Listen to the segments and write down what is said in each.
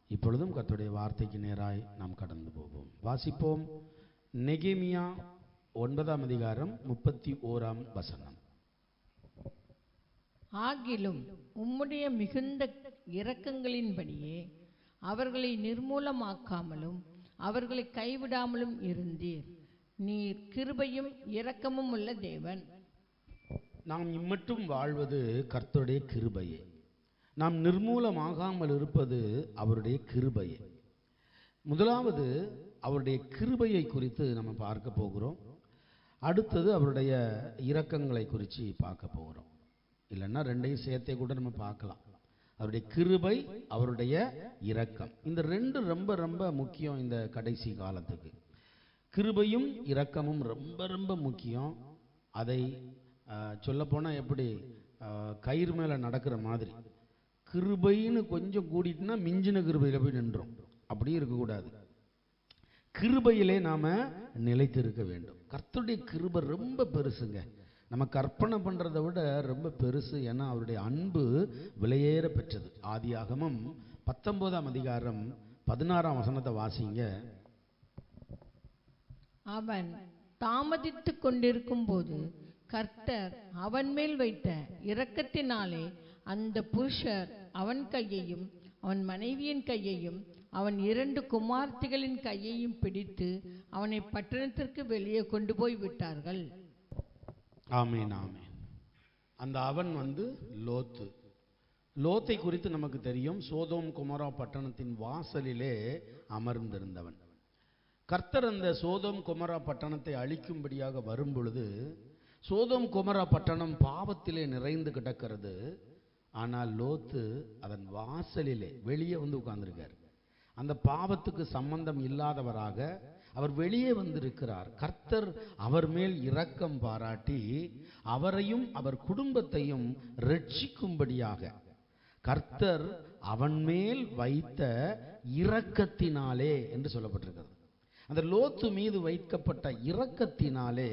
இப்பொழுதும் கர்த்தருடைய வார்த்தைக்கு நேராய் நாம் கடந்து போவோம். வாசிப்போம். நெகேமியா 9ஆம் அதிகாரம் 31ஆம் வசனம். ஆகிலும் உம்முடைய மிகுந்த இரக்கங்களின்படியே அவர்களை நிர்மூலமாக்காமலும் அவர்களை கைவிடாமலும் இருந்தீர். நீர் கிருபையும் இரக்கமும் உள்ள தேவன். நாம் இம்மட்டும் வாழ்வது கர்த்தருடைய கிருபையே. நாம் நிர்மூலமாகாமல் இருப்பது அவருடைய கிருபையே. முதலாவது அவருடைய கிருபையை குறித்து நம்ம பார்க்க போகிறோம். அடுத்தது அவருடைய இரக்கங்களை குறித்து பார்க்க போகிறோம். இல்லைன்னா ரெண்டையும் சேர்த்தே கூட நம்ம பார்க்கலாம். அவருடைய கிருபை, அவருடைய இரக்கம், இந்த ரெண்டு ரொம்ப ரொம்ப முக்கியம். இந்த கடைசி காலத்துக்கு கிருபையும் இரக்கமும் ரொம்ப ரொம்ப முக்கியம். அதை சொல்லப்போனால் எப்படி கயிறு மேலே நடக்கிற மாதிரி கிருபைன்னு கொஞ்சம் கூடிட்டுனா மிஞ்சின கிருபையில் போய் நின்றோம். அப்படி இருக்கக்கூடாது. கிருபையிலே நாம் நிலைத்திருக்க வேண்டும். கர்த்தருடைய கிருபை ரொம்ப பெருசுங்க. நம்ம கற்பனை பண்ணுறதை விட ரொம்ப பெருசு. ஏன்னா அவருடைய அன்பு விலையேற பெற்றது. ஆதியாகமம் 19ஆம் அதிகாரம் 16ஆம் வசனத்தை வாசிங்க. அவன் தாமதித்து கொண்டிருக்கும் போது கர்த்தர் அவன் மேல் வைத்த இரக்கத்தினாலே அந்த புருஷர் அவன் கையையும் அவன் மனைவியின் கையையும் அவன் 2 குமார்த்திகளின் கையையும் பிடித்து அவனை பட்டணத்திற்கு வெளியே கொண்டு போய் விட்டார்கள். ஆமேன், ஆமேன். அந்த அவன் லோத்து. லோத்தை குறித்து நமக்கு தெரியும். சோதோம் குமரா பட்டணத்தின் வாசலிலே அமர்ந்திருந்தவன். கர்த்தர் அந்த சோதோம் குமரா பட்டணத்தை அழிக்கும்படியாக வரும் பொழுது சோதோம் குமரா பட்டணம் பாவத்திலே நிறைந்து கிடக்கிறது. ஆனால் லோத்து அதன் வாசலிலே வெளியே உட்கார்ந்திருக்கார். அந்த பாவத்துக்கு சம்பந்தம் இல்லாதவராக அவர் வெளியே வந்திருக்கிறார். கர்த்தர் அவர் மேல் இரக்கம் பாராட்டி அவரையும் அவர் குடும்பத்தையும் ரட்சிக்கும்படியாக கர்த்தர் அவன் மேல் வைத்த இரக்கத்தினாலே என்று சொல்லப்பட்டிருக்கிறது. அந்த லோத்து மீது வைக்கப்பட்ட இரக்கத்தினாலே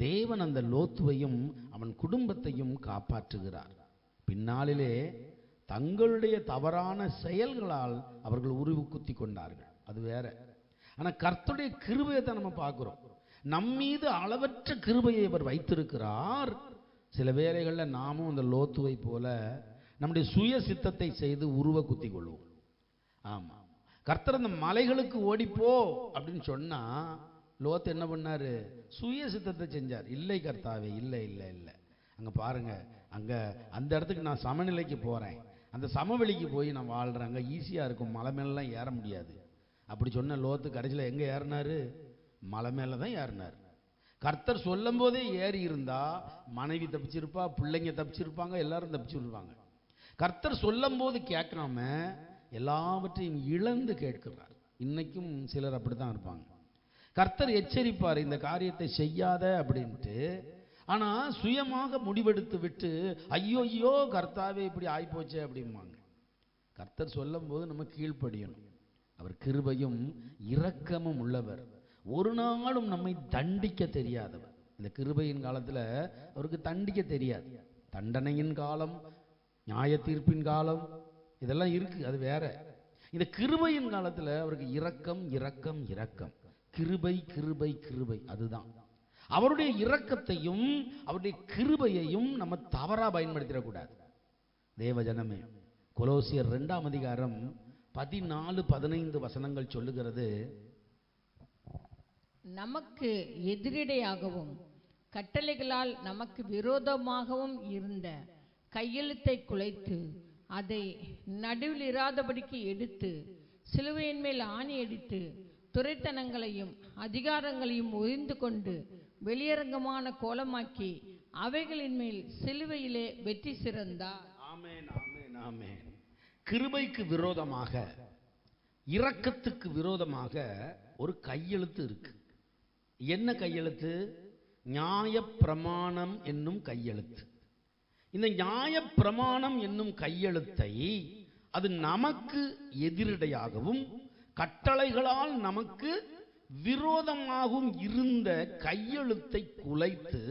தேவன் அந்த லோத்துவையும் அவன் குடும்பத்தையும் காப்பாற்றுகிறார். பின்னாளிலே தங்களுடைய தவறான செயல்களால் அவர்கள் உருவு குத்தி கொண்டார்கள், அது வேற. ஆனால் கர்த்தருடைய கிருபையை தான் நம்ம பார்க்கிறோம். நம்மீது அளவற்ற கிருபையை அவர் வைத்திருக்கிறார். சில வேளைகளில் நாமும் அந்த லோத்துவை போல நம்முடைய சுய சித்தத்தை செய்து உருவ குத்தி கொள்வோம். ஆமாம், கர்த்தர் அந்த மலைகளுக்கு ஓடிப்போ அப்படின்னு சொன்னா லோத்து என்ன பண்ணாரு? சுய சித்தத்தை செஞ்சார். இல்லை கர்த்தாவே, இல்லை இல்லை இல்லை, அங்கே பாருங்க, அங்கே அந்த இடத்துக்கு நான் சமநிலைக்கு போகிறேன், அந்த சமவெளிக்கு போய் நான் வாழ்கிறேன், அங்கே ஈஸியாக இருக்கும், மலை மேலாம் ஏற முடியாது. அப்படி சொன்ன லோத்து கடைசியில் எங்கே ஏறினாரு? மலை மேலே தான் ஏறினார். கர்த்தர் சொல்லும் போதே ஏறி இருந்தா மனைவி தப்பிச்சிருப்பா, பிள்ளைங்க தப்பிச்சிருப்பாங்க, எல்லாரும் தப்பிச்சிருப்பாங்க. கர்த்தர் சொல்லும் போது கேட்காம எல்லாவற்றையும் இழந்து கேட்கிறார். இன்னைக்கும் சிலர் அப்படித்தான் இருப்பாங்க. கர்த்தர் எச்சரிப்பார், இந்த காரியத்தை செய்யாத அப்படின்ட்டு. ஆனா சுயமாக முடிவெடுத்து விட்டு ஐயோ ஐயோ கர்த்தாவே இப்படி ஆயிப்போச்சே அப்படிம்பாங்க. கர்த்தர் சொல்லும் போது நம்ம கீழ்ப்படியணும். அவர் கிருபையும் இரக்கமும் உள்ளவர். ஒரு நாளும் நம்மை தண்டிக்க தெரியாதவர். இந்த கிருபையின் காலத்துல அவருக்கு தண்டிக்க தெரியாது. தண்டனையின் காலம், நியாய தீர்ப்பின் காலம் இதெல்லாம் இருக்கு, அது வேற. இந்த கிருபையின் காலத்துல அவருக்கு இரக்கம் இரக்கம் இரக்கம், கிருபை கிருபை கிருபை, அதுதான். அவருடைய இரக்கத்தையும் அவருடைய கிருபையையும் நம்ம தவறா பயன்படுத்திடக்கூடாது. தேவஜனமே, கொலோசியர் 2ஆம் அதிகாரம் 14-15 வசனங்கள் சொல்லுகிறது, நமக்கு எதிரிடையாகவும் கட்டளைகளால் நமக்கு விரோதமாகவும் இருந்த கையெழுத்தை குலைத்து அதை நடுவில் இராதபடிக்கு எடுத்து சிலுவையின் மேல் ஆணி அடித்து துரைத்தனங்களையும் அதிகாரங்களையும் ஒழிந்து கொண்டு வெளியரங்கமான கோலமாக்கி அவைகளின் மேல் சிலுவையிலே வெற்றி சிறந்தார். ஆமென், ஆமென், ஆமென். கிருபைக்கு விரோதமாக, இரக்கத்துக்கு விரோதமாக ஒரு கையெழுத்து இருக்கு. என்ன கையெழுத்து? நியாய பிரமாணம் என்னும் கையெழுத்து. இந்த நியாய பிரமாணம் என்னும் கையெழுத்தை அது நமக்கு எதிரடையாகவும் கட்டளைகளால் நமக்கு விரோதமாகவும் இருந்த கையெழுத்தை குலைத்து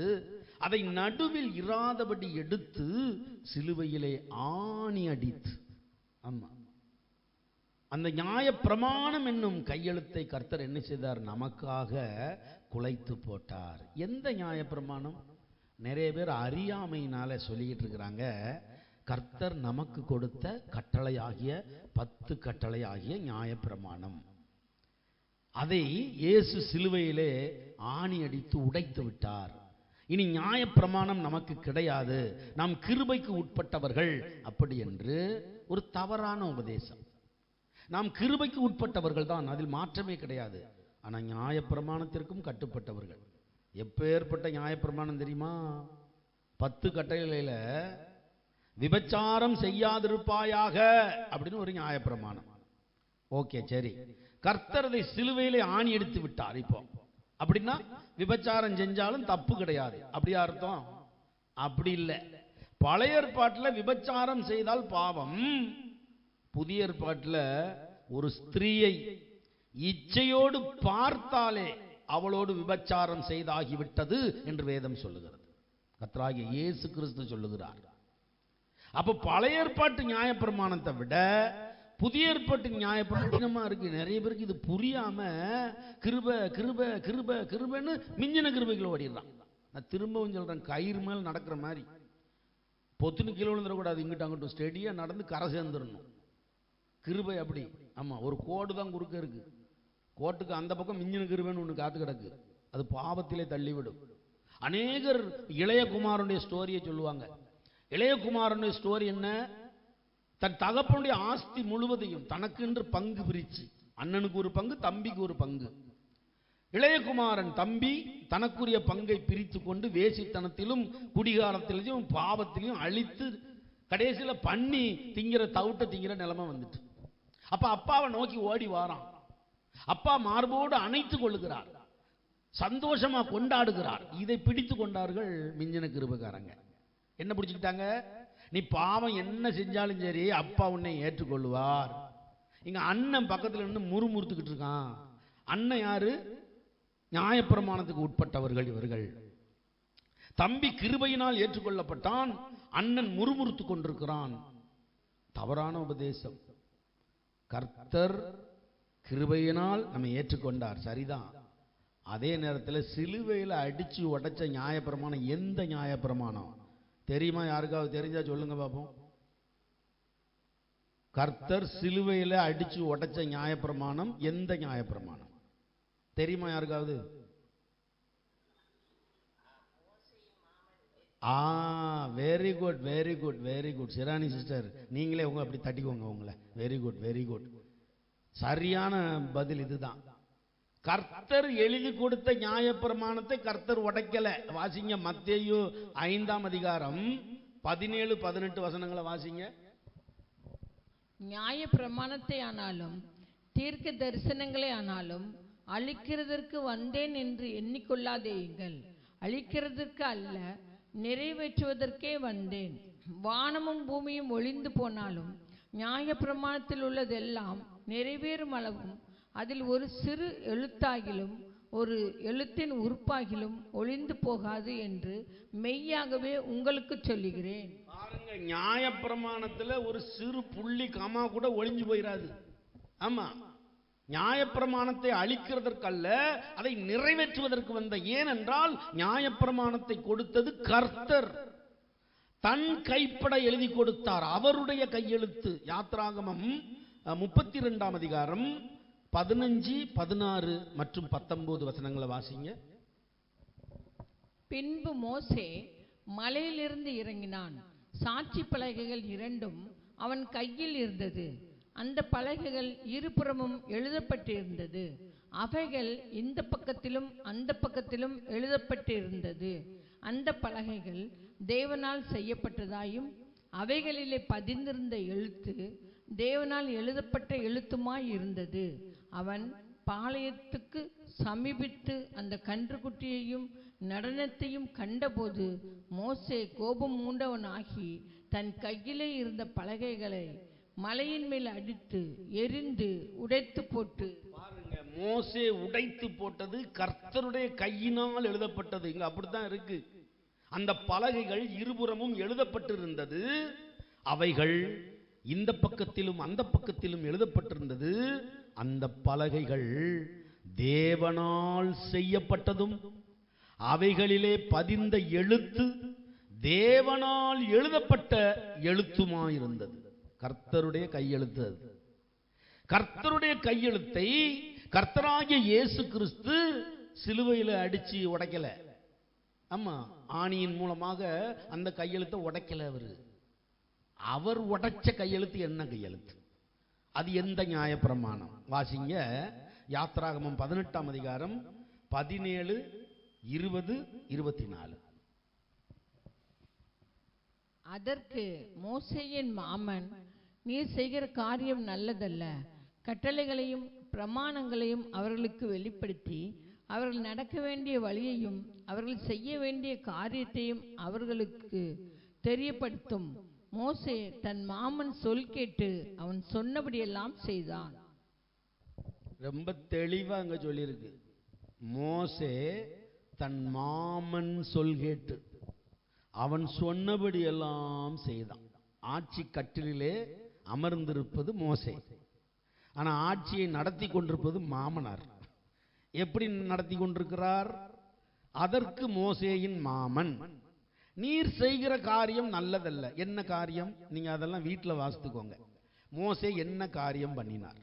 அதை நடுவில் இராதபடி எடுத்து சிலுவையிலே ஆணி அடித்து, ஆமா, அந்த நியாயப்பிரமாணம் என்னும் கையெழுத்தை கர்த்தர் என்ன செய்தார்? நமக்காக குலைத்து போட்டார். எந்த நியாயப்பிரமாணம்? நிறைய பேர் அறியாமையினால சொல்லிக்கிட்டு இருக்கிறாங்க, கர்த்தர் நமக்கு கொடுத்த கட்டளை ஆகிய 10 கட்டளை ஆகிய நியாயப்பிரமாணம். அதை இயேசு சிலுவையிலே ஆணி அடித்து உடைத்து விட்டார். இனி நியாயப்பிரமாணம் நமக்கு கிடையாது, நாம் கிருபைக்கு உட்பட்டவர்கள் அப்படி என்று ஒரு தவறான உபதேசம். நாம் கிருபைக்கு உட்பட்டவர்கள் தான், அதில் மாற்றமே கிடையாது. ஆனால் நியாயப்பிரமாணத்திற்கும் கட்டுப்பட்டவர்கள். எப்பேற்பட்ட நியாயப்பிரமாணம் தெரியுமா? 10 கட்டளையில விபச்சாரம் செய்யாதிருப்பாயாக அப்படின்னு ஒரு நியாயப்பிரமாணம். ஓகே, சரி, கர்த்தர் அதை சிலுவையிலே ஆணி எடுத்து விட்டார். இப்போ அப்படின்னா விபச்சாரம் செஞ்சாலும் தப்பு கிடையாது, அப்படியா அர்த்தம்? அப்படி இல்லை. பழைய ஏற்பாட்டில் விபச்சாரம் செய்தால் பாவம், புதிய ஏற்பாட்டில் ஒரு ஸ்திரீயை இச்சையோடு பார்த்தாலே அவளோடு விபச்சாரம் செய்தாகிவிட்டது என்று வேதம் சொல்லுகிறது. கர்த்தராகிய இயேசு கிறிஸ்து சொல்லுகிறார். அப்ப பழைய ஏற்பாட்டு நியாயப்பிரமாணத்தை விட புதிய ஏற்பாட்டு நியாயப்பிரமாணமா இருக்கு. நிறைய பேருக்கு இது புரியாம கிருபை கிருபை கிருபை கிருபைன்னு மிஞ்சின கிருபைகளை ஓடிடுறான். நான் திரும்பவும் சொல்றேன், கயிறு மேல் நடக்கிற மாதிரி பொத்துன்னு கீழே விழுந்துடக்கூடாது. இங்கிட்ட அங்கிட்டும் ஸ்டெடியா நடந்து கரை சேர்ந்துடணும். கிருபை அப்படி, ஆமா, ஒரு கோடு தான் குறுக்க இருக்கு. கோட்டுக்கு அந்த பக்கம் மிஞ்சின கிருபைன்னு ஒன்று காத்து கிடக்கு, அது பாவத்திலே தள்ளிவிடும். அநேகர் இளையகுமாரனுடைய ஸ்டோரியை சொல்லுவாங்க. இளையகுமாரனுடைய ஸ்டோரி என்ன? தன் தகப்பனுடைய ஆஸ்தி முழுவதையும் தனக்கு என்று பங்கு பிரிச்சு, அண்ணனுக்கு ஒரு பங்கு, தம்பிக்கு ஒரு பங்கு. இளையகுமாரன் தம்பி தனக்குரிய பங்கை பிரித்து கொண்டு வேசித்தனத்திலும் குடிகாரத்திலும் பாவத்திலையும் அழித்து கடைசியில் பண்ணி திங்கிற தவிட்ட திங்கிற நிலைமை வந்துட்டு. அப்ப அப்பாவை நோக்கி ஓடி வாரான். அப்பா மார்போடு அணைத்து கொள்ளுகிறார், சந்தோஷமா கொண்டாடுகிறார். இதை பிடித்து கொண்டார்கள் மிஞ்சின கிருபைக்காரங்க. என்ன பிடிச்சுக்கிட்டாங்க? நீ பாவம் என்ன செஞ்சாலும் சரி அப்பா உன்னை ஏற்றுக்கொள்வார். இங்க அண்ணன் பக்கத்துல நின்று முறுமுறுத்துக்கிட்டு இருக்கான். அண்ணன் யாரு? நியாயப்பிரமாணத்துக்கு உட்பட்டவர்கள் இவர்கள். தம்பி கிருபையினால் ஏற்றுக்கொள்ளப்பட்டான், அண்ணன் முறுமுறுத்து கொண்டிருக்கிறான். தவறான உபதேசம். கர்த்தர் கிருபையினால் நம்ம ஏற்றுக்கொண்டார், சரிதான். அதே நேரத்தில் சிலுவையில் அடிச்சு உடைச்ச நியாயப்பிரமாணம் எந்த நியாயப்பிரமாணம் தெரியுமா? யாருக்காவது தெரிஞ்சா சொல்லுங்க பாப்போம். கர்த்தர் சிலுவையில் அடிச்சு உடைச்ச நியாயப்பிரமாணம் எந்த நியாயப்பிரமாணம் தெரியுமா யாருக்காவது? Very good very good very good. Sirani sister, நீங்களே உங்க அப்படி தட்டிக்கோங்க உங்களை. வெரி குட் வெரி குட், சரியான பதில் இதுதான். கர்த்தர் எழுதி கொடுத்த நியாயப்பிரமாணத்தை கர்த்தர் உடைக்கல. வாசிங்க மத்தேயு 5ஆம் அதிகாரம் 17-18 வசனங்களை வாசிங்க. நியாயப்பிரமாணத்தை ஆனாலும் தீர்க்க தரிசனங்களை ஆனாலும் அழிக்கிறதற்கு வந்தேன் என்று எண்ணிக்கொள்ளாதேயுங்கள். அழிக்கிறதற்கு அல்ல, நிறைவேற்றுவதற்கே வந்தேன். வானமும் பூமியும் ஒளிந்து போனாலும் நியாயப்பிரமாணத்தில் உள்ளதெல்லாம் நிறைவேறும் அளவும் அதில் ஒரு சிறு எழுத்தாகிலும் ஒரு எழுத்தின் உறுப்பாகிலும் ஒளிந்து போகாது என்று மெய்யாகவே உங்களுக்கு சொல்லுகிறேன். பாருங்க, நியாயப்பிரமாணத்துல ஒரு சிறு புள்ளி கமா கூட ஒளிஞ்சு போயிடாது. ஆமா, நியாயப்பிரமாணத்தை அழிக்கிறதற்கல்ல, அதை நிறைவேற்றுவதற்கு வந்த. ஏனென்றால் நியாயப்பிரமாணத்தை கொடுத்தது கர்த்தர், தன் கைப்பட எழுதி கொடுத்தார், அவருடைய கையெழுத்து. யாத்ராகமம் 32ஆம் அதிகாரம் 15, 16 மற்றும் 19 வசனங்களை வாசிங்க. பின்பு மோசே மலையிலிருந்து இறங்கினான். சாட்சி பலகைகள் 2ம் அவன் கையில் இருந்தது. அந்த பலகைகள் இருபுறமும் எழுதப்பட்டிருந்தது. அவைகள் இந்த பக்கத்திலும் அந்த பக்கத்திலும் எழுதப்பட்டிருந்தது. அந்த பலகைகள் தேவனால் செய்யப்பட்டதாயும் அவைகளிலே பதிந்திருந்த எழுத்து தேவனால் எழுதப்பட்ட எழுத்துமாய் இருந்தது. அவன் பாளையத்துக்கு சமீபித்து அந்த கன்றுக்குட்டியையும் நடனத்தையும் கண்டபோது மோசே கோபம் மூண்டவனாகி தன் கையிலே இருந்த பலகைகளை மலையின் மேல் அடித்து எரிந்து உடைத்து போட்டு. பாருங்க, மோசே உடைத்து போட்டது கர்த்தருடைய கையினால் எழுதப்பட்டது. இங்க அப்படித்தான் இருக்கு. அந்த பலகைகள் இருபுறமும் எழுதப்பட்டிருந்தது. அவைகள் இந்த பக்கத்திலும் அந்த பக்கத்திலும் எழுதப்பட்டிருந்தது. அந்த பலகைகள் தேவனால் செய்யப்பட்டதும் அவைகளிலே பதிந்த எழுத்து தேவனால் எழுதப்பட்ட எழுத்துமாயிருந்தது. கர்த்தருடைய கையெழுத்து அது. கர்த்தருடைய கையெழுத்தை கர்த்தராகிய இயேசு கிறிஸ்து சிலுவையில் அடிச்சு உடைக்கல. ஆமா, ஆணியின் மூலமாக அந்த கையெழுத்தை உடைக்கல. அவர் உடைச்ச கையெழுத்து என்ன கையெழுத்து? அது எந்த நியாயப்பிரமாணம்? வாசிங்க, யாத்ராகமம் 18ஆம் அதிகாரம் 17, 20, 24. அதற்கு மோசேயின் மாமன், நீர் செய்கிற காரியம் நல்லதல்ல. கட்டளைகளையும் பிரமாணங்களையும் அவர்களுக்கு வெளிப்படுத்தி அவர்கள் நடக்க வேண்டிய வழியையும் அவர்கள் செய்ய வேண்டிய காரியத்தையும் அவர்களுக்கு தெரியப்படுத்தும். மோசே தன் மாமன் சொல் கேட்டு அவன் சொன்னபடியெல்லாம் செய்தான். ரொம்ப தெளிவா அங்க சொல்லியிருக்கு. மோசே தன் மாமன் சொல் கேட்டு அவன் சொன்னபடி எல்லாம் செய்தான். ஆட்சி கட்டிலே அமர்ந்திருப்பது மோசே, ஆனா ஆட்சியை நடத்தி கொண்டிருப்பது மாமனார். எப்படி நடத்தி கொண்டிருக்கிறார்? அதற்கு மோசேயின் மாமன், நீர் செய்கிற காரியம் நல்லதல்ல. என்ன காரியம்? நீங்க அதெல்லாம் வீட்டில் வாசித்துக்கோங்க. மோசே என்ன காரியம் பண்ணினார்?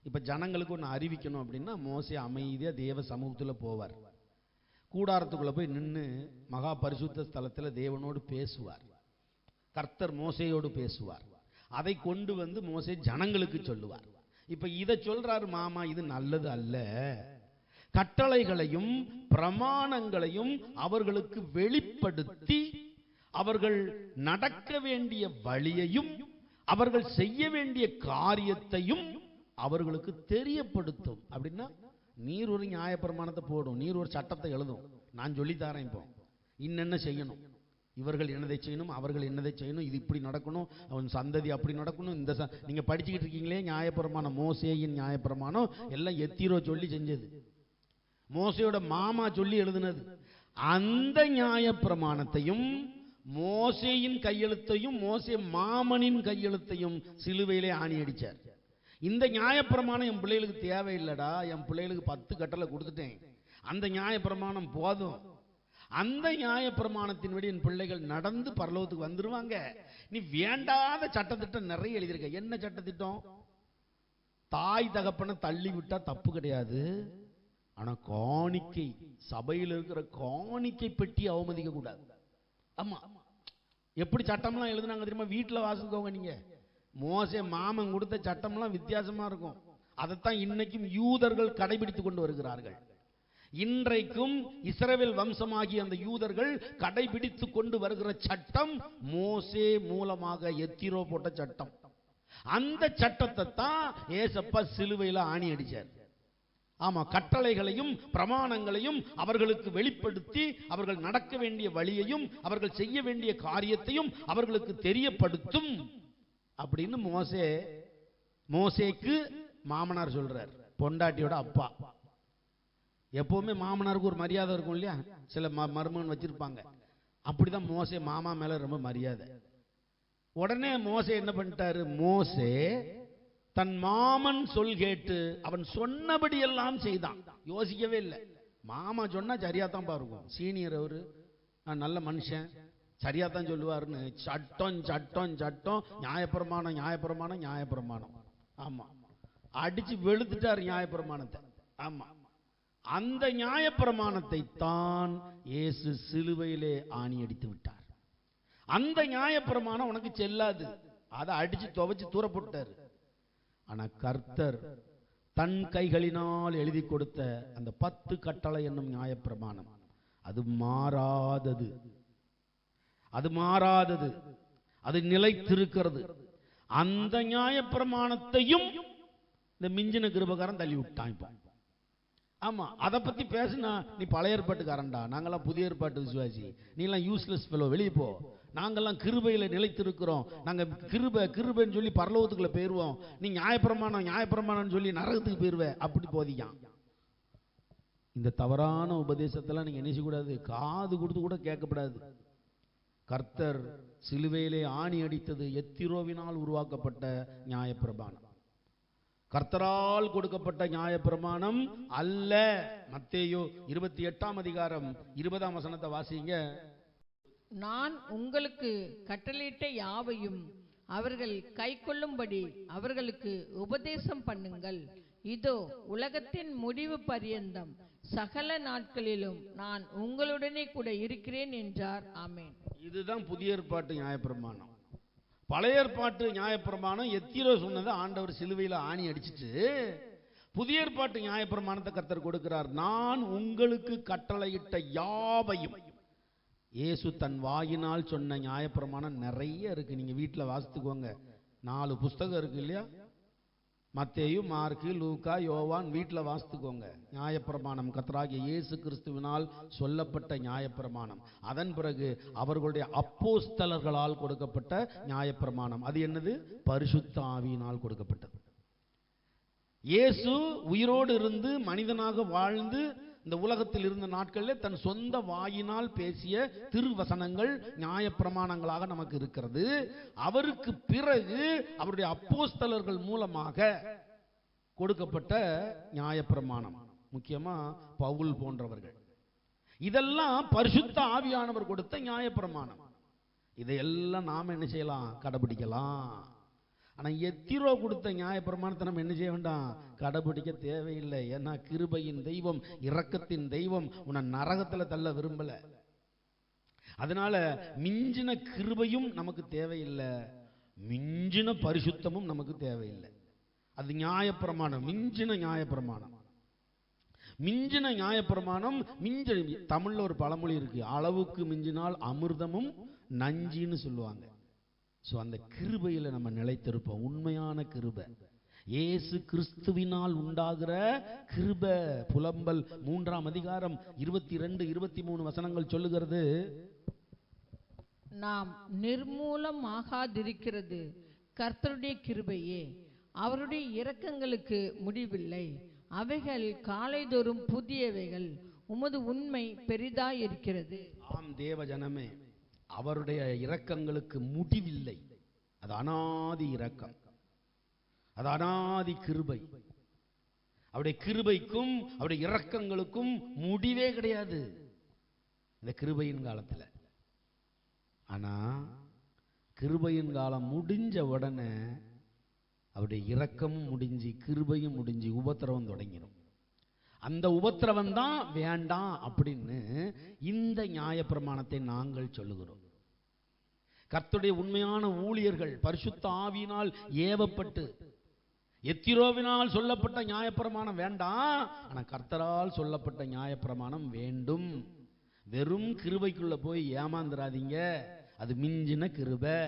இப்ப ஜனங்களுக்கு ஒன்று அறிவிக்கணும் அப்படின்னா மோசே அமைதியா தேவ சமூகத்தில் போவார். கூடாரத்துக்குள்ள போய் நின்று மகா பரிசுத்த ஸ்தலத்தில் தேவனோடு பேசுவார். கர்த்தர் மோசேயோடு பேசுவார். அதை கொண்டு வந்து மோசே ஜனங்களுக்கு சொல்லுவார். இப்ப இதை சொல்றாரு மாமா, இது நல்லது அல்ல. கட்டளைகளையும் பிரமாணங்களையும் அவர்களுக்கு வெளிப்படுத்தி அவர்கள் நடக்க வேண்டிய வழியையும் அவர்கள் செய்ய வேண்டிய காரியத்தையும் அவர்களுக்கு தெரியப்படுத்தும். அப்படின்னா நீர் ஒரு நியாயப்பிரமாணத்தை போடும், நீர் ஒரு சட்டத்தை எழுதும், நான் சொல்லித்தாரேன். இப்போ இன்னென்ன செய்யணும், இவர்கள் என்னதை செய்யணும், அவர்கள் என்னதை செய்யணும், இது இப்படி நடக்கணும், அவன் சந்ததி அப்படி நடக்கணும். இந்த நீங்க படிச்சுக்கிட்டு இருக்கீங்களே நியாயப்பிரமாணம், மோசேயின் நியாயப்பிரமாணம் எல்லாம் எத்திரோ சொல்லி செஞ்சது, மோசையோட மாமா சொல்லி எழுதினது. அந்த நியாயப்பிரமாணத்தையும் மோசேயின் கையெழுத்தையும் மோசே மாமனின் கையெழுத்தையும் சிலுவையிலே ஆணி அடிச்சார். இந்த நியாயப்பிரமாணம் என் பிள்ளைகளுக்கு தேவையில்லடா, என் பிள்ளைகளுக்கு 10 கட்டளை கொடுத்துட்டேன், அந்த நியாயப்பிரமாணம் போதும், அந்த நியாயப்பிரமாணத்தின்படி என் பிள்ளைகள் நடந்து பரலோகத்துக்கு வந்துருவாங்க. நீ வேண்டாத சட்டத்திட்டம் நிறைய எழுதியிருக்க. என்ன சட்டத்திட்டம்? தாய் தகப்பனை தள்ளி விட்டா தப்பு கிடையாது, ஆனா காணிக்கை, சபையில் இருக்கிற காணிக்கை பெட்டி அவமதிக்க கூடாது. ஆமா, எப்படி சட்டம்லாம் எழுதுனாங்க தெரியுமா? வீட்டில் வாசிக்கோங்க நீங்க. மோசே மாமன் கொடுத்த சட்டம்லாம் வித்தியாசமா இருக்கும். அதைத்தான் இன்னைக்கும் யூதர்கள் கடைபிடித்துக் கொண்டு வருகிறார்கள். இன்றைக்கும் இஸ்ரவேல் வம்சமாகிய அந்த யூதர்கள் கடைபிடித்துக் கொண்டு வருகிற சட்டம் மோசே மூலமாக எத்திரோ போட்ட சட்டம். அந்த சட்டத்தை தான் ஏசப்பா சிலுவையில் ஆணி அடிச்சார். ஆமா, கட்டளைகளையும் பிரமாணங்களையும் அவர்களுக்கு வெளிப்படுத்தி அவர்கள் நடக்க வேண்டிய வழியையும் அவர்கள் செய்ய வேண்டிய காரியத்தையும் அவர்களுக்கு தெரியப்படுத்தும் அப்படின்னு மோசேக்கு மாமனார் சொல்றார். பொண்டாட்டியோட அப்பா. எப்பவுமே மாமனாருக்கு ஒரு மரியாதை இருக்கும் இல்லையா? சில மருமகன் வச்சிருப்பாங்க. அப்படிதான் மோசே மாமா மேல ரொம்ப மரியாதை. உடனே மோசே என்ன பண்ணிட்டாரு? மோசே தன் மாமன் சொல் கேட்டு அவன் சொன்னபடி எல்லாம் செய்தான். யோசிக்கவே இல்லை. மாமா சொன்னா சரியாத்தான் பாருக்கும், சீனியர் அவரு, நல்ல மனுஷன், சரியாத்தான் சொல்லுவாருன்னு சட்டம் சட்டம் சட்டம், நியாயப்பிரமாணம் நியாயப்பிரமாணம் நியாயப்பிரமாணம். ஆமா, அடிச்சு வெளுத்துட்டார் நியாயப்பிரமாணத்தை. ஆமா, அந்த நியாயப்பிரமாணத்தை தான் இயேசு சிலுவையிலே ஆணி அடித்து விட்டார். அந்த நியாயப்பிரமாணம் உனக்கு செல்லாது, அதை அடிச்சு துவைச்சு தூர போட்டாரு. ஆனா கர்த்தர் தன் கைகளினால் எழுதி கொடுத்த அந்த 10 கட்டளை என்னும் நியாயப்பிரமாணம் அது மாறாதது, அது மாறாதது, அது நிலைத்திருக்கிறது. அந்த நியாயப்பிரமாணத்தையும் இந்த மிஞ்சின கிருபகாரன் தள்ளி விட்டான். இப்போ ஆமா, அதை பத்தி பேசுனா நீ பழைய ஏற்பாட்டுக்காரன்டா, நாங்கெல்லாம் புதிய ஏற்பாட்டு விசுவாசி, நீ எல்லாம் யூஸ்லெஸ் ஃபெலோ, வெளியே போ, நாங்கெல்லாம் கிருபையில நிலைத்திருக்கிறோம், நாங்க கிருபைன்னு சொல்லி பரலோகத்துக்குள்ள போயிருவோம், நீ நியாயப்பிரமாணம் நியாயப்பிரமாணம் சொல்லி நரகத்துக்கு போயிருவே, அப்படி போதிக்கான். இந்த தவறான உபதேசத்தெல்லாம் நீங்க நினைச்ச கூடாது, காது கொடுத்து கூட கேட்கப்படாது. கர்த்தர் சிலுவையிலே ஆணி அடித்தது எத்திரோவினால் உருவாக்கப்பட்ட நியாயப்பிரமாணம், கர்த்தரால் கொடுக்கப்பட்ட நியாயப்பிரமாணம் அல்ல. மத்தேயு 28ஆம் அதிகாரம் 20ஆம் வசனத்தை வாசிங்க. நான் உங்களுக்கு கட்டளையிட்ட யாவையும் அவர்கள் கைக்கொள்ளும்படி அவர்களுக்கு உபதேசம் பண்ணுங்கள். இதோ உலகத்தின் முடிவு பரியந்தம் சகல நாட்களிலும் நான் உங்களுடனே கூட இருக்கிறேன் என்றார். ஆமென். இதுதான் புதிய ஏற்பாட்டு நியாயப்பிரமாணம். பழைய ஏற்பாட்டு நியாயப்பிரமாணம் எத்திரோ சொன்னதை ஆண்டவர் சிலுவையில் ஆணி அடிச்சிட்டு, புதிய ஏற்பாட்டு நியாயப்பிரமாணத்தை கர்த்தர் கொடுக்கிறார். நான் உங்களுக்கு கட்டளையிட்ட யாவையும். இயேசு தன் வாயினால் சொன்ன நியாயப்பிரமாணம் நிறைய இருக்கு. நீங்க வீட்டில் வாசித்துக்கோங்க. 4 புஸ்தகம் இருக்கு இல்லையா? மத்தேயு, மார்க்கு, லூக்கா, யோவான். வீட்டில் வாசித்துக்கோங்க. நியாயப்பிரமாணம் கர்த்தராகிய இயேசு கிறிஸ்துவினால் சொல்லப்பட்ட நியாயப்பிரமாணம். அதன் பிறகு அவர்களுடைய அப்போஸ்தலர்களால் கொடுக்கப்பட்ட நியாயப்பிரமாணம். அது என்னது? பரிசுத்த ஆவியினால் கொடுக்கப்பட்டது. இயேசு உயிரோடு இருந்து மனிதனாக வாழ்ந்து இந்த உலகத்தில் இருந்த நாட்களில் தன் சொந்த வாயினால் பேசிய திருவசனங்கள் நியாயப்பிரமாணங்களாக நமக்கு இருக்கிறது. அவருக்கு பிறகு அவருடைய அப்போஸ்தலர்கள் மூலமாக கொடுக்கப்பட்ட நியாயப்பிரமாணம், முக்கியமா பவுல் போன்றவர்கள். இதெல்லாம் பரிசுத்த ஆவியானவர் கொடுத்த நியாயப்பிரமாணம். இதையெல்லாம் நாம் என்ன செய்யலாம்? கடைபிடிக்கலாம். ஆனா எத்திரோ கொடுத்த நியாயப்பிரமாணத்தை நம்ம என்ன செய்ய வேண்டாம்? கடைபிடிக்க தேவையில்லை. ஏன்னா கிருபையின் தெய்வம், இரக்கத்தின் தெய்வம் உன்னை நரகத்துல தள்ள விரும்பல. அதனால மிஞ்சின கிருபையும் நமக்கு தேவையில்லை, மிஞ்சின பரிசுத்தமும் நமக்கு தேவையில்லை. அது நியாயப்பிரமாணம், மிஞ்சின நியாயப்பிரமாணம். மிஞ்சின நியாயப்பிரமாணம் தமிழ்ல ஒரு பழமொழி இருக்கு, அளவுக்கு மிஞ்சினால் அமிர்தமும் நஞ்சின்னு சொல்லுவாங்க. அந்த கிருபையில நம்ம நிலைத்திருப்போம். உண்மையான கிருபை, இயேசு கிறிஸ்துவினால் உண்டாகிற கிருபை. புலம்பல் 3ஆம் அதிகாரம் 22, 23 வசனங்கள் சொல்லுகிறது, நாம் நிர்மூலம் ஆகாதிருக்கிறது கர்த்தருடைய கிருபையே, அவருடைய இரக்கங்களுக்கு முடிவில்லை, அவைகள் காலைதோறும் புதியவைகள், உமது உண்மை பெரிதாயிருக்கிறது. ஆம் தேவ ஜனமே, அவருடைய இரக்கங்களுக்கு முடிவில்லை. அது அனாதி இரக்கம், அது அனாதி கிருபை. அவருடைய கிருபைக்கும் அவருடைய இரக்கங்களுக்கும் முடிவே கிடையாது இந்த கிருபையின் காலத்துல. ஆனா கிருபையின் காலம் முடிஞ்ச உடனே அவருடைய இரக்கமும் முடிஞ்சு கிருபையும் முடிஞ்சு உபத்திரவம் தொடங்கிடும். அந்த உபத்திரவம் தான் வேண்டாம் அப்படின்னு இந்த நியாயப்பிரமாணத்தை நாங்கள் சொல்லுகிறோம். கர்த்தருடைய உண்மையான ஊழியர்கள் பரிசுத்த ஆவியினால் ஏவப்பட்டு, எத்திரோவினால் சொல்லப்பட்ட நியாயப்பிரமாணம் வேண்டாம், ஆனா கர்த்தரால் சொல்லப்பட்ட நியாயப்பிரமாணம் வேண்டும். வெறும் கிருபைக்குள்ள போய் ஏமாந்துராதீங்க, அது மிஞ்சின கிருபை.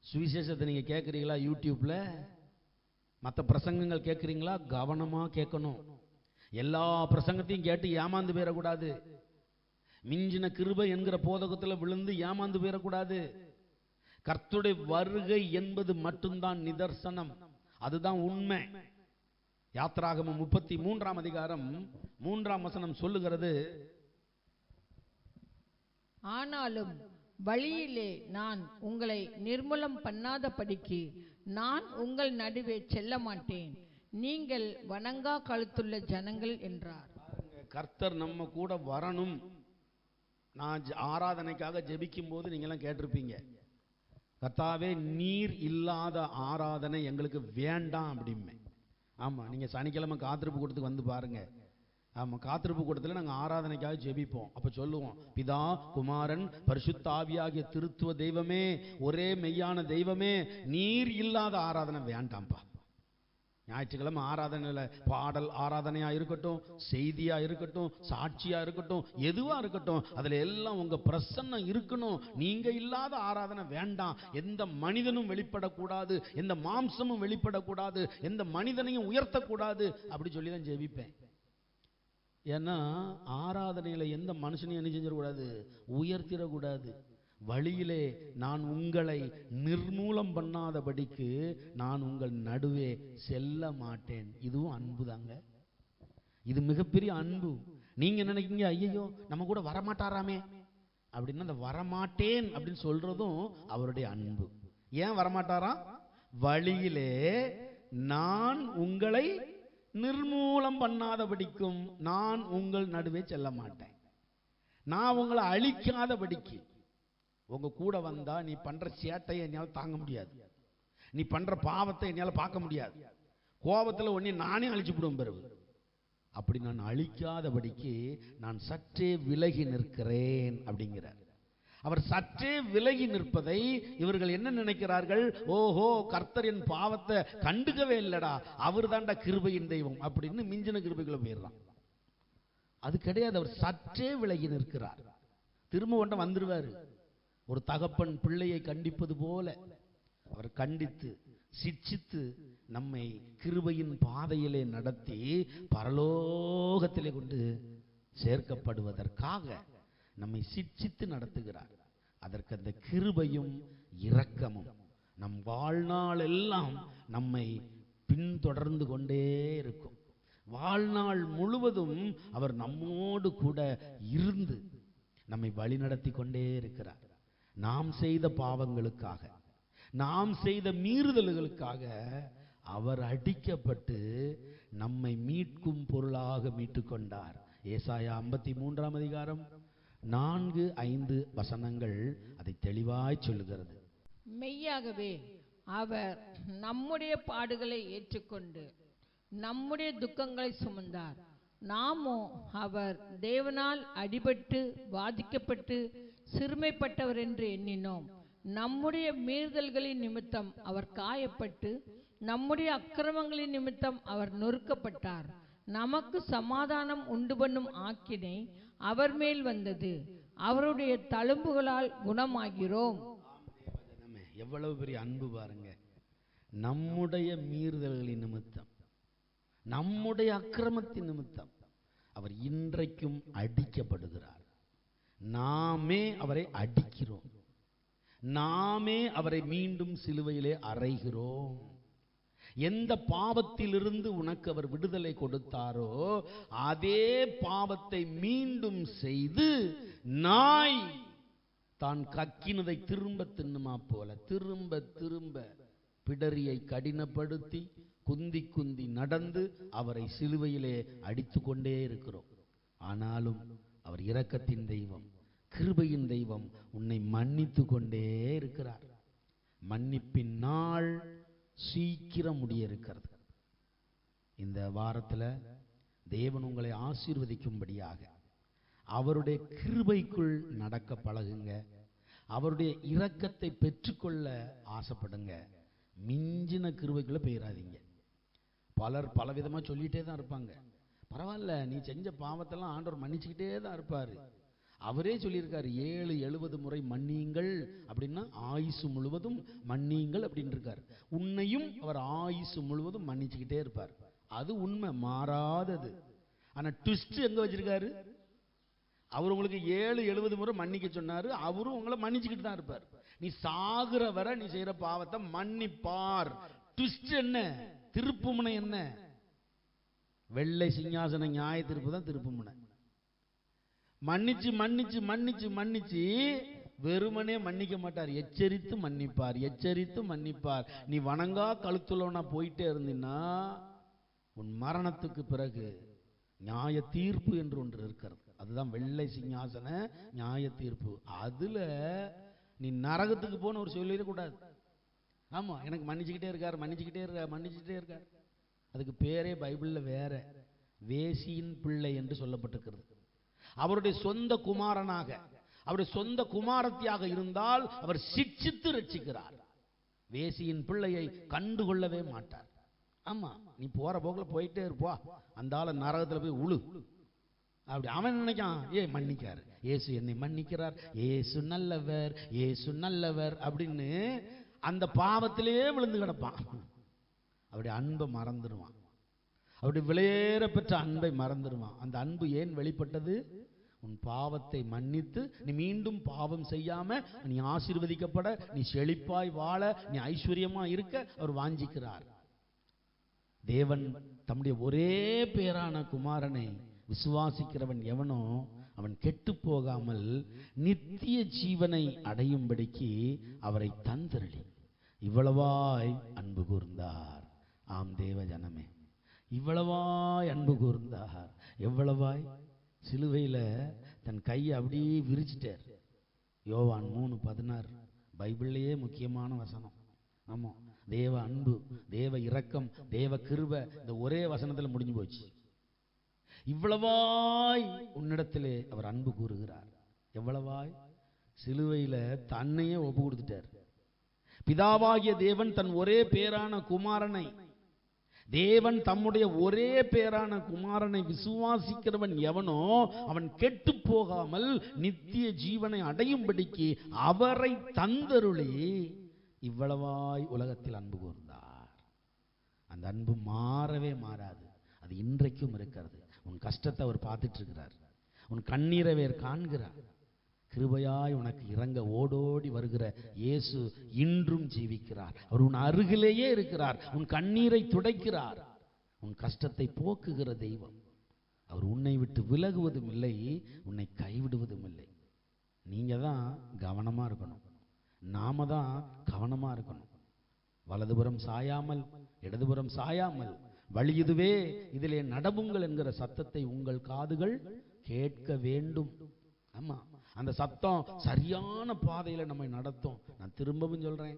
சுவிசேஷத்தை நீங்க கேட்குறீங்களா? யூடியூப்ல மற்ற பிரசங்கங்கள் கேட்குறீங்களா? கவனமா கேட்கணும். எல்லா பிரசங்கத்தையும் கேட்டு ஏமாந்து போயிடக்கூடாது. மிஞ்சின கிருபை என்கிற போதகத்தில் விழுந்து ஏமாந்து போயிடக்கூடாது. கர்த்தருடைய வருகை என்பது மட்டும்தான் நிதர்சனம், அதுதான் உண்மை. யாத்திராகமம் 33ஆம் அதிகாரம் 3ஆம் வசனம் சொல்லுகிறது, ஆனாலும் வழியிலே நான் உங்களை நிர்மூலம் பண்ணாதபடிக்கு நான் உங்கள் நடுவே செல்ல மாட்டேன், நீங்கள் வணங்கா கழுத்துள்ள ஜனங்கள் என்றார். கர்த்தர் நம்ம கூட வரணும். நான் ஆராதனைக்காக ஜெபிக்கும் போது நீங்களாம் கேட்டிருப்பீங்க, கர்த்தாவே நீர் இல்லாத ஆராதனை எங்களுக்கு வேண்டாம் அப்படிமே. ஆமா, நீங்க சனிக்கிழமை காத்திருப்பு கூட்டத்துக்கு வந்து பாருங்க. ஆமா, காத்திருப்பு கூட்டத்தில் நாங்கள் ஆராதனைக்காக ஜெபிப்போம். அப்ப சொல்லுவோம், பிதா குமாரன் பரிசுத்த ஆவியாகிய திருத்துவ தெய்வமே, ஒரே மெய்யான தெய்வமே, நீர் இல்லாத ஆராதனை வேண்டாம்பா. ஞாயிற்றுக்கிழமை ஆராதனையில் பாடல் ஆராதனையா இருக்கட்டும், செய்தியா இருக்கட்டும், சாட்சியா இருக்கட்டும், எதுவா இருக்கட்டும், அதுல எல்லாம் உங்க பிரசன்னம் இருக்கணும். நீங்க இல்லாத ஆராதனை வேண்டாம். எந்த மனிதனும் வெளிப்படக்கூடாது, எந்த மாம்சமும் வெளிப்படக்கூடாது, எந்த மனிதனையும் உயர்த்தக்கூடாது, அப்படி சொல்லி தான் ஜெபிப்பேன். ஏன்னா ஆராதனையில எந்த மனுஷனையும் என்ன செஞ்சிடக்கூடாது, உயர்த்திடக்கூடாது. வழியிலே நான் உங்களை நிர்மூலம் பண்ணாதபடிக்கு நான் உங்கள் நடுவே செல்ல மாட்டேன். இதுவும் அன்பு தாங்க, இது மிகப்பெரிய அன்பு. நீங்க நினைக்கீங்க, ஐயோ நம்ம கூட வரமாட்டாராமே, அப்படின்னா அந்த வரமாட்டேன் அப்படின்னு சொல்றதும் அவருடைய அன்பு. ஏன் வரமாட்டாராம்? வழியிலே நான் உங்களை நிர்மூலம் பண்ணாதபடிக்கும் நான் உங்கள் நடுவே செல்ல மாட்டேன். நான் உங்களை அழிக்காதபடிக்கு. உங்க கூட வந்தா நீ பண்ற சேட்டையை என்னால தாங்க முடியாது, நீ பண்ற பாவத்தை என்னால பார்க்க முடியாது, கோபத்துல உடனே நானே அழிச்சு விடுவேன் பிறகு. அப்படி நான் அழிக்காதபடிக்கு நான் சற்றே விலகி நிற்கிறேன் அப்படிங்கிறார். அவர் சற்றே விலகி நிற்பதை இவர்கள் என்ன நினைக்கிறார்கள்? ஓஹோ, கர்த்தர் என் பாவத்தை கண்டுக்கவே இல்லடா, அவர் தான்டா கிருபையின் தெய்வம் அப்படின்னு மிஞ்சின கிருபைக்குள்ள போயிடுறான். அது கிடையாது. அவர் சற்றே விலகி நிற்கிறார். திரும்ப ஒன்றை வந்துருவாரு. ஒரு தகப்பன் பிள்ளையை கண்டிப்பது போல அவர் கண்டித்து சிட்சித்து நம்மை கிருபையின் பாதையிலே நடத்தி பரலோகத்திலே கொண்டு சேர்க்கப்படுவதற்காக நம்மை சிட்சித்து நடத்துகிறார். அதற்கு அந்த கிருபையும் இரக்கமும் நம் வாழ்நாள் எல்லாம் நம்மை பின்தொடர்ந்து கொண்டே இருக்கும். வாழ்நாள் முழுவதும் அவர் நம்மோடு கூட இருந்து நம்மை வழிநடத்தி கொண்டே இருக்கிறார். நாம் செய்த பாவங்களுக்காக, நாம் செய்த மீறுதல்களுக்காக அவர் அடிக்கப்பட்டு நம்மை மீட்கும் பொருளாக மீட்டு கொண்டார். ஏசாயா 53ஆம் அதிகாரம் 4-5 வசனங்கள் அதை தெளிவாய் சொல்லுகிறது. மெய்யாகவே அவர் நம்முடைய பாடுகளை ஏற்றுக்கொண்டு நம்முடைய துக்கங்களை சுமந்தார். நாமோ அவர் தேவனால் அடிபட்டு வாதிக்கப்பட்டு சிறுமைப்பட்டவர் என்று எண்ணினோம். நம்முடைய மீறுதல்களின் நிமித்தம் அவர் காயப்பட்டு நம்முடைய அக்கிரமங்களின் நிமித்தம் அவர் நொறுக்கப்பட்டார். நமக்கு சமாதானம் உண்டு பண்ணும் ஆக்கினை அவர் மேல் வந்தது, அவருடைய தழும்புகளால் குணமாகிறோம். எவ்வளவு பெரிய அன்பு பாருங்க. நம்முடைய மீறுதல்களின் நிமித்தம், நம்முடைய அக்கிரமத்தின் நிமித்தம் அவர் இன்றைக்கும் அடிக்கப்படுகிறார். நாமே அவரை அடிக்கிறோம், நாமே அவரை மீண்டும் சிலுவையிலே அறைகிறோம். எந்த பாவத்திலிருந்து உனக்கு அவர் விடுதலை கொடுத்தாரோ அதே பாவத்தை மீண்டும் செய்து நாய் தான் கக்கினதை திரும்ப தின்னுமா போல திரும்ப திரும்ப பிடரியை கடினப்படுத்தி குந்தி குந்தி நடந்து அவரை சிலுவையிலே அடித்து கொண்டே இருக்கிறோம். ஆனாலும் அவர் இரக்கத்தின் தெய்வம், கிருபையின் தெய்வம். உன்னை மன்னித்து கொண்டே இருக்கிறார். மன்னிப்பின் நாள் சீக்கிரம் முடிய இருக்கிறது. இந்த வாரத்தில் தேவன் உங்களை ஆசீர்வதிக்கும்படியாக அவருடைய கிருபைக்குள் நடக்க பழகுங்க. அவருடைய இரக்கத்தை பெற்றுக்கொள்ள ஆசைப்படுங்க. மிஞ்சின கிருபைக்குள்ள போயிடாதீங்க. பலர் பலவிதமாக சொல்லிட்டே தான் இருப்பாங்க. பரவாயில்ல, நீ செஞ்ச பாவத்தெல்லாம் ஆண்டவர் மன்னிச்சுக்கிட்டே தான் இருப்பார். அவரே சொல்லியிருக்காரு 7-70 முறை மன்னியுங்கள் அப்படின்னா ஆயுசு முழுவதும் மன்னியுங்கள் அப்படின்னு இருக்காரு. உன்னையும் அவர் ஆயுசு முழுவதும் மன்னிச்சுக்கிட்டே இருப்பார். அது உண்மை, மாறாதது. ஆனால் ட்விஸ்ட் எங்க வச்சிருக்காரு? அவர் உங்களுக்கு 7-70 முறை மன்னிக்க சொன்னாரு, அவரும் உங்களை மன்னிச்சுக்கிட்டு தான் இருப்பார். நீ சாகுற வரை நீ செய்யற பாவத்தை மன்னிப்பார். ட்விஸ்ட் என்ன? திருப்புமுனை என்ன? வெள்ளை சிங்காசன நியாய தீர்ப்பு தான் திருப்புமுனை. மன்னிச்சு மன்னிச்சு மன்னிச்சு மன்னிச்சு வெறுமனே மன்னிக்க மாட்டார், எச்சரித்து மன்னிப்பார், எச்சரித்து மன்னிப்பார். நீ வணங்கா கழுத்துள்ளவனா போயிட்டே இருந்தீன்னா உன் மரணத்துக்கு பிறகு நியாய தீர்ப்பு என்று ஒன்று இருக்கிறது. அதுதான் வெள்ளை சிங்காசன நியாய தீர்ப்பு. அதுல நீ நரகத்துக்கு போன ஒரு சொல்லிடக்கூடாது. ஆமா, எனக்கு மன்னிச்சுக்கிட்டே இருக்காரு, மன்னிச்சுக்கிட்டே இருக்காரு, மன்னிச்சுக்கிட்டே இருக்காரு. அதுக்கு பேரே பைபிள்ல வேற, வேசியின் பிள்ளை என்று சொல்லப்பட்டிருக்கிறது. அவருடைய சொந்த குமாரனாக, அவருடைய சொந்த குமாரத்தியாக இருந்தால் அவர் சிட்சித்து ரட்சிக்கிறார். வேசியின் பிள்ளையை கண்டுகொள்ளவே மாட்டார். ஆமா, நீ போற போக்குல போயிட்டே இருப்பா, அந்த ஆள நரகத்துல போய் உழு அப்படி அவன் நினைக்கான். மன்னிக்காரு, இயேசு என்னை மன்னிக்கிறார், இயேசு நல்லவர், இயேசு நல்லவர் அப்படின்னு அந்த பாவத்திலேயே விழுந்து கிடப்பான். அவருடைய அன்பை மறந்துடுவான், அவருடைய விலையேற பெற்ற அன்பை மறந்துடுவான். அந்த அன்பு ஏன் வெளிப்பட்டது? உன் பாவத்தை மன்னித்து நீ மீண்டும் பாவம் செய்யாம நீ ஆசீர்வதிக்கப்பட, நீ செழிப்பாய் வாழ, நீ ஐஸ்வர்யமா இருக்க அவர் வாஞ்சிக்கிறார். தேவன் தம்முடைய ஒரே பேரான குமாரனை விசுவாசிக்கிறவன் எவனோ அவன் கெட்டு போகாமல் நித்திய ஜீவனை அடையும்படிக்கு அவரை தந்தருளி இவ்வளவாய் அன்பு கூர்ந்தார். ஆம் தேவ ஜனமே, இவ்வளவாய் அன்பு கூர்ந்தார். எவ்வளவாய்? சிலுவையில தன் கையை அப்படியே விரிச்சிட்டார். யோவான் 3:16 பைபிள்லயே முக்கியமான வசனம். ஆமா, தேவ அன்பு, தேவ இரக்கம், தேவ கிருபை இந்த ஒரே வசனத்துல முடிஞ்சு போச்சு. இவ்வளவாய் உன்னிடத்திலே அவர் அன்பு கூறுகிறார். எவ்வளவாய்? சிலுவையில தன்னையே ஒப்பு கொடுத்துட்டார். பிதாவாகிய தேவன் தன் ஒரே பேரான குமாரனை, தேவன் தம்முடைய ஒரே பேரான குமாரனை விசுவாசிக்கிறவன் எவனோ அவன் கெட்டு போகாமல் நித்திய ஜீவனை அடையும்படிக்கு அவரை தந்தருளி இவ்வளவாய் உலகத்தில் அன்பு கூர்ந்தார். அந்த அன்பு மாறவே மாறாது. அது இன்றைக்கும் இருக்கிறது. உன் கஷ்டத்தை அவர் பார்த்துட்டு இருக்கிறார். உன் கண்ணீரை அவர் காண்கிறார். கிருபையாய் உனக்கு இறங்க ஓடோடி வருகிற இயேசு இன்றும் ஜீவிக்கிறார். அவர் உன் அருகிலேயே இருக்கிறார். உன் கண்ணீரை துடைக்கிறார். உன் கஷ்டத்தை போக்குகிற தெய்வம். அவர் உன்னை விட்டு விலகுவதும் இல்லை, உன்னை கைவிடுவதும் இல்லை. நீங்க தான் கவனமா இருக்கணும். நாம தான் கவனமா இருக்கணும். வலதுபுறம் சாயாமல் இடதுபுறம் சாயாமல் வழி இதுவே, இதிலே நடவுங்கள் என்கிற சத்தத்தை உங்கள் காதுகள் கேட்க வேண்டும். ஆமா, அந்த சத்தம் சரியான பாதையில நம்மை நடத்தும். நான் திரும்பவும் சொல்றேன்,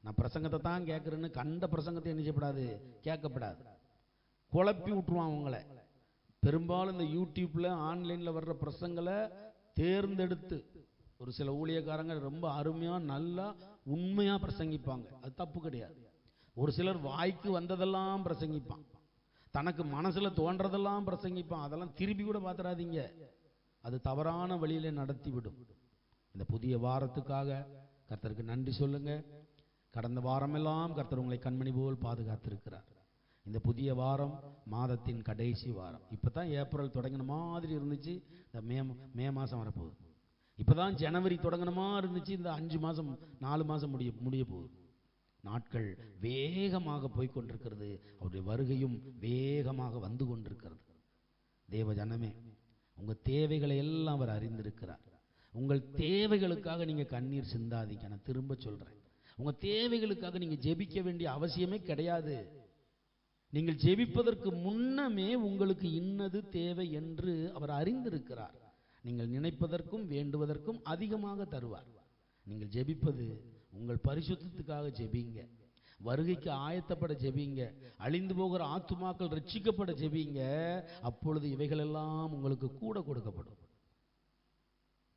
நான் பிரசங்கத்தை தான் கேட்கறேன்னு கண்ட பிரசங்கத்தை என்ன செய்யப்படாது, கேட்கப்படாது. குழப்பி விட்டுருவான் உங்களை. பெரும்பாலும் இந்த யூடியூப்ல ஆன்லைன்ல வர்ற பிரசங்களை தேர்ந்தெடுத்து ஒரு சில ஊழியக்காரங்க ரொம்ப அருமையா நல்லா உண்மையா பிரசங்கிப்பாங்க. அது தப்பு கிடையாது. ஒரு சிலர் வாய்க்கு வந்ததெல்லாம் பிரசங்கிப்பான், தனக்கு மனசுல தோன்றதெல்லாம் பிரசங்கிப்பான். அதெல்லாம் திருப்பி கூட பார்த்துடாதீங்க. அது தவறான வழியிலே நடத்தி விடும். இந்த புதிய வாரத்துக்காக கர்த்தருக்கு நன்றி சொல்லுங்க. கடந்த வாரமெல்லாம் கர்த்தர் உங்களை கண்மணி போல் பாதுகாத்திருக்கிறார். இந்த புதிய வாரம் மாதத்தின் கடைசி வாரம். இப்பதான் ஏப்ரல் தொடங்கின மாதிரி இருந்துச்சு, இந்த மே மாசம் வரப்போகுது. இப்பதான் ஜனவரி தொடங்கினமா இருந்துச்சு, இந்த 5 மாசம் 4 மாசம் முடிய போகுது. நாட்கள் வேகமாக போய்கொண்டிருக்கிறது. அவருடைய வருகையும் வேகமாக வந்து கொண்டிருக்கிறது. தேவ ஜனமே, உங்க தேவைகளை எல்லாம் அவர் அறிந்திருக்கிறார். உங்கள் தேவைகளுக்காக நீங்க கண்ணீர் சிந்தாதீங்க. நான் திரும்ப சொல்றேன், உங்க தேவைகளுக்காக நீங்க ஜெபிக்க வேண்டிய அவசியமே கிடையாது. நீங்கள் ஜெபிப்பதற்கு முன்னமே உங்களுக்கு இன்னது தேவை என்று அவர் அறிந்திருக்கிறார். நீங்கள் நினைப்பதற்கும் வேண்டுவதற்கும் அதிகமாக தருவார். நீங்கள் ஜெபிப்பது உங்கள் பரிசுத்தத்துக்காக ஜெபிங்க, வருகைக்கு ஆயத்தப்பட ஜெபிங்க, அழிந்து போகிற ஆத்துமாக்கள் ரட்சிக்கப்பட ஜெபிங்க. அப்பொழுது இவைகள் எல்லாம் உங்களுக்கு கூட கொடுக்கப்படும்.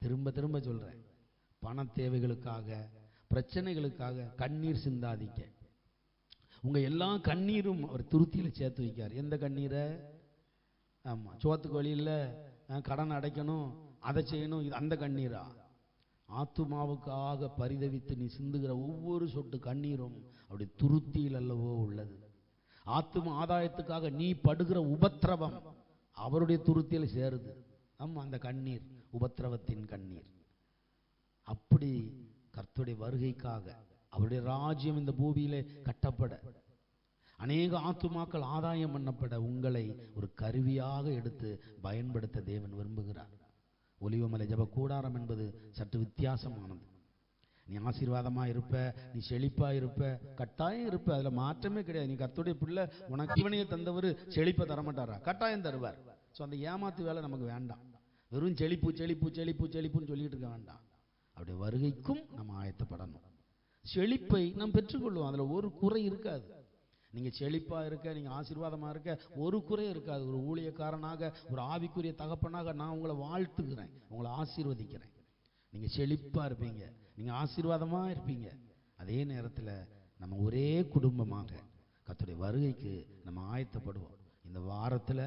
திரும்ப திரும்ப சொல்றேன், பண தேவைகளுக்காக பிரச்சனைகளுக்காக கண்ணீர் சிந்தாதீங்க. உங்க எல்லா கண்ணீரும் அவர் துருத்தியில சேர்த்து வைக்கார். எந்த கண்ணீரை? ஆமா, சோத்துக்கு வழி இல்லை, கடன் அடைக்கணும், அதை செய்யணும், இது அந்த கண்ணீரா? ஆத்துமாவுக்காக பரிதவித்து நீ சிந்துகிற ஒவ்வொரு சொட்டு கண்ணீரும் அப்படி துருத்தியில் அல்லவோ உள்ளது. ஆத்தும ஆதாயத்துக்காக நீ படுகிற உபத்திரவம் அவருடைய துருத்தியில் சேருது. ஆமா, அந்த கண்ணீர் உபத்திரவத்தின் கண்ணீர். அப்படி கர்த்தருடைய வருகைக்காக அவருடைய ராஜ்யம் இந்த பூமியிலே கட்டப்பட, அநேக ஆத்துமாக்கள் ஆதாயம் பண்ணப்பட உங்களை ஒரு கருவியாக எடுத்து பயன்படுத்த தேவன் விரும்புகிறார். ஒலிவமலை ஜப கூடாரம் என்பது சற்று வித்தியாசமானது. நீ ஆசீர்வாதமா இருப்ப, நீ செழிப்பா இருப்ப, கட்டாயம் இருப்ப, அதுல மாற்றமே கிடையாது. நீ கர்த்தருடைய பிள்ளை, உனக்கு இவனையை தந்தவர் செழிப்பை தரமாட்டாரா? கட்டாயம் தருவார். ஸோ அந்த ஏமாத்து வேலை நமக்கு வேண்டாம். வெறும் செழிப்பு செழிப்பு செழிப்பு செழிப்புன்னு சொல்லிட்டு இருக்க வேண்டாம். அவருடைய வருகைக்கும் நம்ம ஆயத்தப்படணும். செழிப்பை நாம் பெற்றுக்கொள்வோம், அதுல ஒரு குறை இருக்காது. நீங்க செழிப்பா இருக்க, நீங்க ஆசீர்வாதமா இருக்க, ஒரு குறை இருக்காது. ஒரு ஊழியக்காரனாக, ஒரு ஆவிக்குரிய தகப்பனாக நான் உங்களை வாழ்த்துகிறேன், உங்களை ஆசீர்வதிக்கிறேன். நீங்க செழிப்பா இருப்பீங்க, நீங்க ஆசீர்வாதமா இருப்பீங்க. அதே நேரத்தில் நம்ம ஒரே குடும்பமாக கர்த்தருடைய வருகைக்கு நம்ம ஆயத்தப்படுவோம். இந்த வாரத்தில்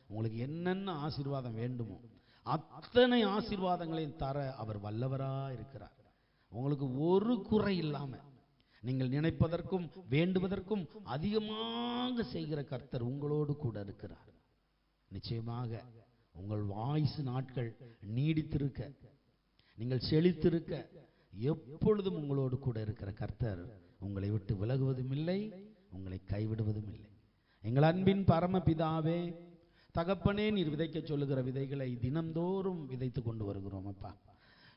உங்களுக்கு என்னென்ன ஆசீர்வாதம் வேண்டுமோ அத்தனை ஆசீர்வாதங்களையும் தர அவர் வல்லவரா இருக்கிறார். உங்களுக்கு ஒரு குறை இல்லாம நீங்கள் நினைப்பதற்கும் வேண்டுவதற்கும் அதிகமாக செய்கிற கர்த்தர் உங்களோடு கூட இருக்கிறார். நிச்சயமாக உங்கள் வாய்ஸ் நாட்கள் நீடித்திருக்க, நீங்கள் செழித்திருக்க, எப்பொழுதும் உங்களோடு கூட இருக்கிற கர்த்தர் உங்களை விட்டு விலகுவதும் இல்லை, உங்களை கைவிடுவதும் இல்லை. எங்கள் அன்பின் பரமபிதாவே, தகப்பனே, நீர் விதைக்க சொல்லுகிற விதைகளை தினந்தோறும் விதைத்து கொண்டு வருகிறோம் அப்பா.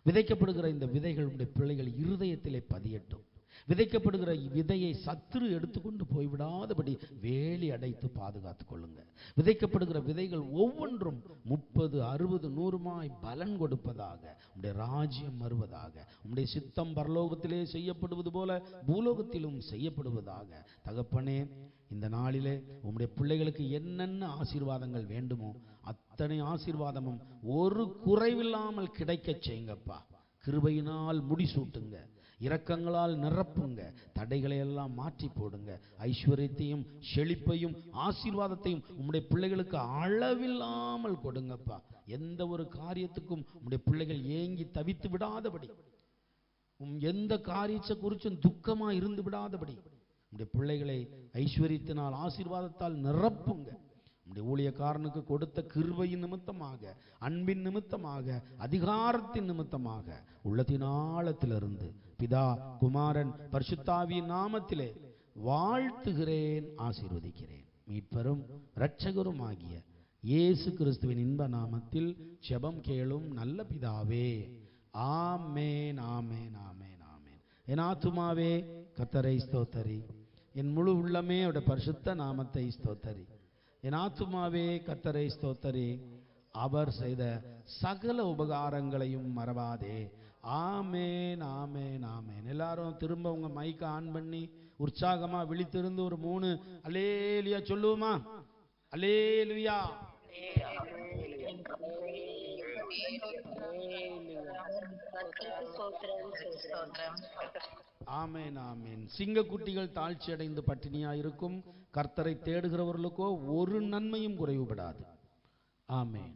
விதைக்கப்படுகிற இந்த விதைகள் உடைய பிள்ளைகள் இருதயத்திலே பதியட்டும். விதைக்கப்படுகிற விதையை சத்துரு எடுத்துக்கொண்டு போய்விடாதபடி வேலி அடைத்து பாதுகாத்துக் கொள்ளுங்க. விதைக்கப்படுகிற விதைகள் ஒவ்வொன்றும் 30, 60, 100 பலன் கொடுப்பதாக, உடைய ராஜ்யம் வருவதாக, உடைய சித்தம் பரலோகத்திலே செய்யப்படுவது போல பூலோகத்திலும் செய்யப்படுவதாக. தகப்பனே, இந்த நாளிலே உம்முடைய பிள்ளைகளுக்கு என்னென்ன ஆசீர்வாதங்கள் வேண்டுமோ அத்தனை ஆசீர்வாதமும் ஒரு குறைவில்லாமல் கிடைக்க செய்யுங்கப்பா. கிருபையினால் முடிசூட்டுங்க, இரக்கங்களால் நிரப்புங்க, தடைகளை எல்லாம் மாற்றி போடுங்க. ஐஸ்வர்யத்தையும் செழிப்பையும் ஆசீர்வாதத்தையும் உம்முடைய பிள்ளைகளுக்கு அளவில்லாமல் கொடுங்கப்பா. எந்த ஒரு காரியத்துக்கும் உம்முடைய பிள்ளைகள் ஏங்கி தவித்து விடாதபடி, எந்த காரியத்தை குறிச்சும் துக்கமா இருந்து விடாதபடி உம்முடைய பிள்ளைகளை ஐஸ்வர்யத்தினால் ஆசீர்வாதத்தால் நிரப்புங்க. உம்முடைய ஊழியக்காரனுக்கு கொடுத்த கிருபையின் நிமித்தமாக, அன்பின் நிமித்தமாக, அதிகாரத்தின் நிமித்தமாக உள்ளத்தின் ஆழத்திலிருந்து பிதா, குமாரன், பரிசுத்தாவியின் நாமத்திலே வாழ்த்துகிறேன், ஆசீர்வதிக்கிறேன். மீட்பரும் இரட்சகரும் ஆகிய இயேசு கிறிஸ்துவின் இன்ப நாமத்தில் ஜெபம் கேளும் நல்ல பிதாவே. ஆமென், ஆமென், ஆமென், ஆமென். என் ஆத்துமாவே கர்த்தரை ஸ்தோத்தரி, என் முழு உள்ளமே அவருடைய பரிசுத்த நாமத்தை ஸ்தோத்தரி. என் ஆத்துமாவே கர்த்தரை ஸ்தோத்தரி, அவர் செய்த சகல உபகாரங்களையும் மறவாதே. ஆமென், ஆமென், ஆமென். எல்லாரும் திரும்ப உங்க மைக்க ஆன் பண்ணி உற்சாகமா விழித்திருந்து ஒரு 3 அல்லேலூயா சொல்லுவோமா? அல்லேலூயா. ஆமென், ஆமென். சிங்கக்குட்டிகள் தாழ்ச்சி அடைந்து பட்டினியா இருக்கும், கர்த்தரை தேடுகிறவர்களுக்கோ ஒரு நன்மையும் குறைவுபடாது. ஆமென்.